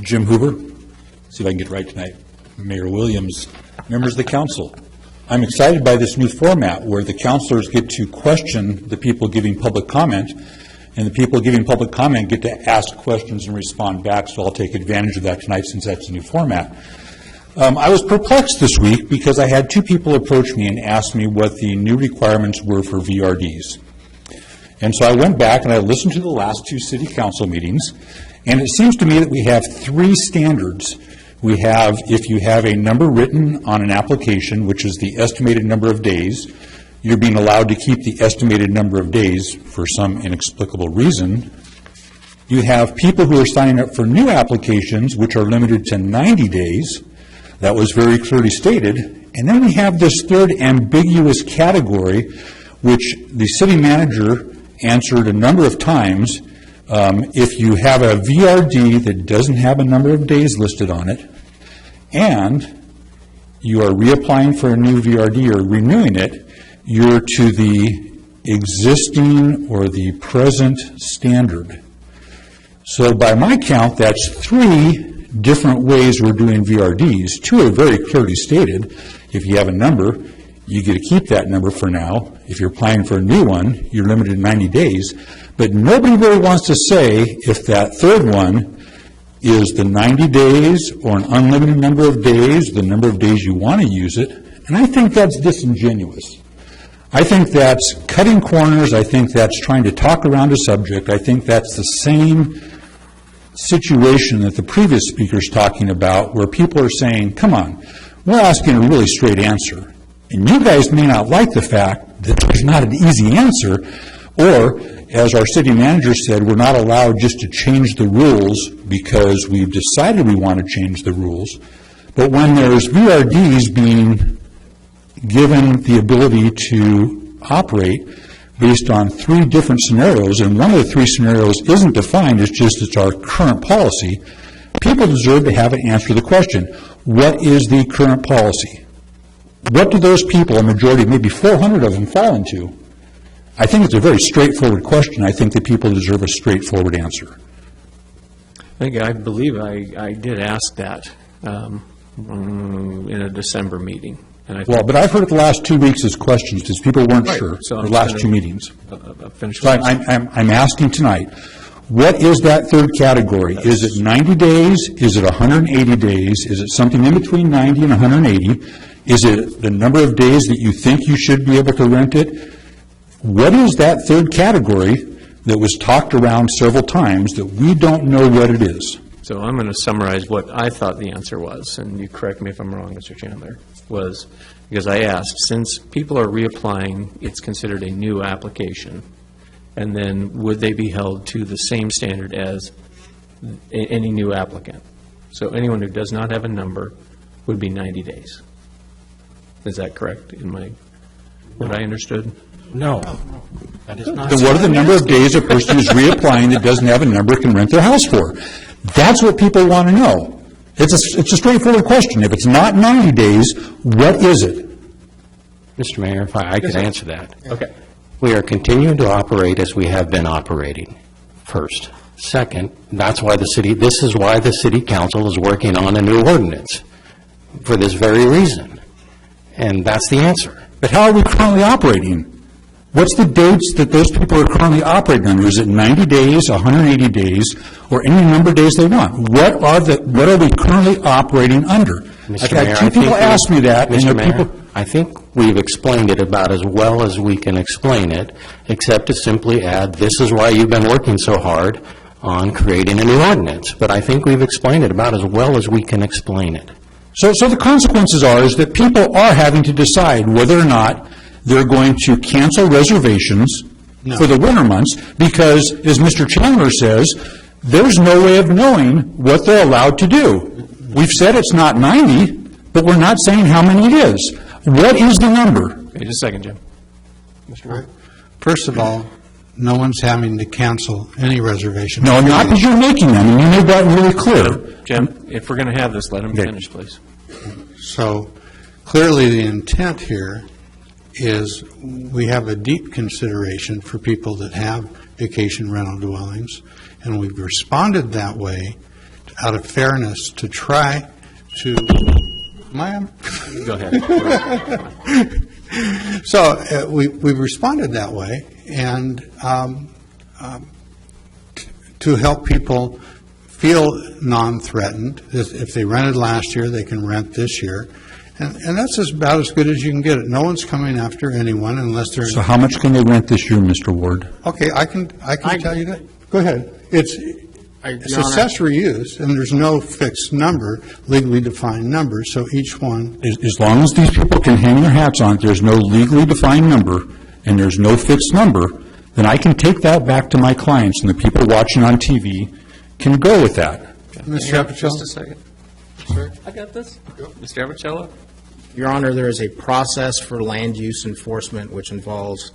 Jim Hoover, see if I can get it right tonight, Mayor Williams, members of the council. I'm excited by this new format where the councilors get to question the people giving public comment, and the people giving public comment get to ask questions and respond back, so I'll take advantage of that tonight since that's a new format. I was perplexed this week because I had two people approach me and ask me what the new requirements were for VRDs. And so I went back and I listened to the last two city council meetings, and it seems to me that we have three standards. We have, if you have a number written on an application, which is the estimated number of days, you're being allowed to keep the estimated number of days for some inexplicable reason. You have people who are signing up for new applications, which are limited to 90 days. That was very clearly stated. And then we have this third ambiguous category, which the city manager answered a number of times. If you have a VRD that doesn't have a number of days listed on it, and you are reapplying for a new VRD or renewing it, you're to the existing or the present standard. So by my count, that's three different ways we're doing VRDs. Two are very clearly stated. If you have a number, you get to keep that number for now. If you're applying for a new one, you're limited to 90 days. But nobody really wants to say if that third one is the 90 days or an unlimited number of days, the number of days you want to use it. And I think that's disingenuous. I think that's cutting corners. I think that's trying to talk around a subject. I think that's the same situation that the previous speaker's talking about, where people are saying, come on, we're asking a really straight answer. And you guys may not like the fact that there's not an easy answer, or, as our city manager said, we're not allowed just to change the rules because we've decided we want to change the rules. But when there's VRDs being given the ability to operate based on three different scenarios, and one of the three scenarios isn't defined, it's our current policy, people deserve to have an answer to the question, what is the current policy? What do those people, a majority, maybe 400 of them, fall into? I think it's a very straightforward question. I think that people deserve a straightforward answer. I believe I did ask that in a December meeting. And but I've heard it the last 2 weeks as questions because people weren't sure. So the last two meetings. So I'm asking tonight, what is that third category? Is it 90 days? Is it 180 days? Is it something in between 90 and 180? Is it the number of days that you think you should be able to rent it? What is that third category that was talked around several times that we don't know what it is? So I'm going to summarize what I thought the answer was, and you correct me if I'm wrong, Mr. Chandler, was because I asked, since people are reapplying, it's considered a new application, and then would they be held to the same standard as any new applicant? So anyone who does not have a number would be 90 days. Is that correct in what I understood? No. That is not. Then what are the number of days a person who's reapplying that doesn't have a number can rent their house for? That's what people want to know. It's a straightforward question. If it's not 90 days, what is it? Mr. Mayor, if I could answer that. Okay. We are continuing to operate as we have been operating, first. Second, this is why the City Council is working on a new ordinance, for this very reason. And that's the answer. But how are we currently operating? What's the dates that those people are currently operating under? Is it 90 days, 180 days, or any number of days they want? What are we currently operating under? I've had two people ask me that. Mr. Mayor, I think we've explained it about as well as we can explain it, except to simply add, this is why you've been working so hard on creating a new ordinance. But I think we've explained it about as well as we can explain it. So the consequences is that people are having to decide whether or not they're going to cancel reservations for the winter months because, as Mr. Chandler says, there's no way of knowing what they're allowed to do. We've said it's not 90, but we're not saying how many it is. What is the number? Okay, just a second, Jim. Mr. Ward. First of all, no one's having to cancel any reservations. No, not because you're making them, and you made that really clear. Jim, if we're going to have this, let him finish, please. So clearly the intent here is we have a deep consideration for people that have vacation rental dwellings, and we've responded that way to out of fairness, to try to, ma'am? Go ahead. So we've responded that way, and to help people feel non-threatened. If they rented last year, they can rent this year. And that's about as good as you can get it. No one's coming after anyone unless they're... So how much can they rent this year, Mr. Ward? Okay, I can tell you that. Go ahead. It's Your Honor, accessory use, and there's no fixed number, legally defined number, so each one... As long as these people can hang their hats on it, there's no legally defined number, and there's no fixed number, then I can take that back to my clients, and the people watching on TV can go with that. Mr. Appicello? Just a second. Sir, I got this. Mr. Appicello? Your Honor, there is a process for land use enforcement which involves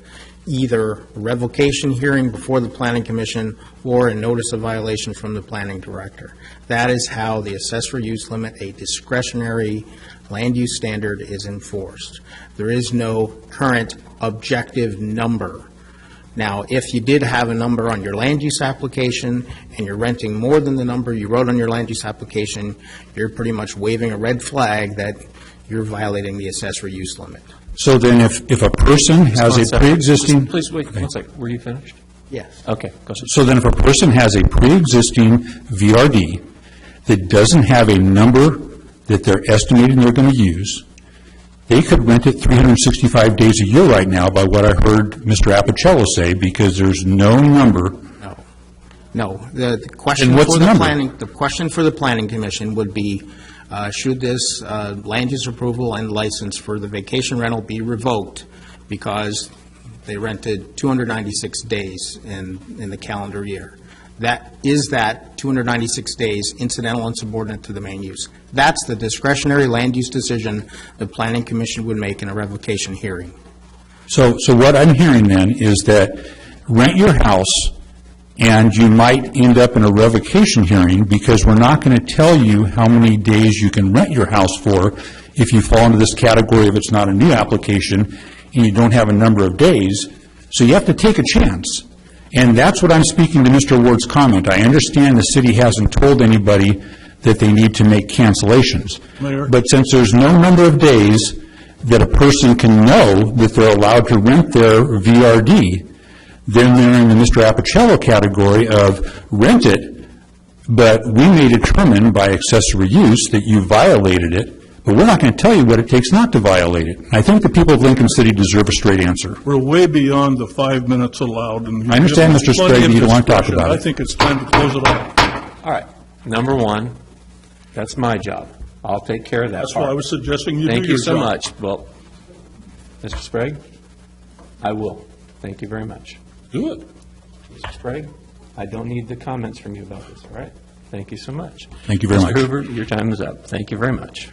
either a revocation hearing before the Planning Commission or a notice of violation from the Planning Director. That is how the accessory use limit, a discretionary land use standard, is enforced. There is no current objective number. Now, if you did have a number on your land use application and you're renting more than the number you wrote on your land use application, you're pretty much waving a red flag that you're violating the accessory use limit. So then if a person has a pre-existing... Please wait, one second. Were you finished? Yes. Okay, go ahead. So then if a person has a pre-existing VRD that doesn't have a number that they're estimating they're going to use, they could rent it 365 days a year right now, by what I heard Mr. Appicello say, because there's no number. No. The question And what's for the the number? the question for the Planning Commission would be, should this land use approval and license for the vacation rental be revoked because they rented 296 days in the calendar year? That 296 days incidental and subordinate to the main use? That's the discretionary land use decision the Planning Commission would make in a revocation hearing. So what I'm hearing then is that rent your house, and you might end up in a revocation hearing because we're not going to tell you how many days you can rent your house for if you fall into this category if it's not a new application and you don't have a number of days. So you have to take a chance. And that's what I'm speaking to Mr. Ward's comment. I understand the city hasn't told anybody that they need to make cancellations. Mayor? But since there's no number of days that a person can know that they're allowed to rent their VRD, then they're in the Mr. Appicello category of rent it, but we may determine by accessory use that you violated it, but we're not going to tell you what it takes not to violate it. I think the people of Lincoln City deserve a straight answer. We're way beyond the 5 minutes allowed. And I understand, Mr. Sprague, you don't want to talk discussion. about it. I think it's time to close it off. All right. Number one, that's my job. I'll take care of that That's part. why I was suggesting you do your job. Thank you so much. Well, Mr. Sprague, I will. Thank you very much. Do it. Mr. Sprague, I don't need the comments from you about this, all right? Thank you so much. Thank you very much. Mr. Hoover, your time is up. Thank you very much.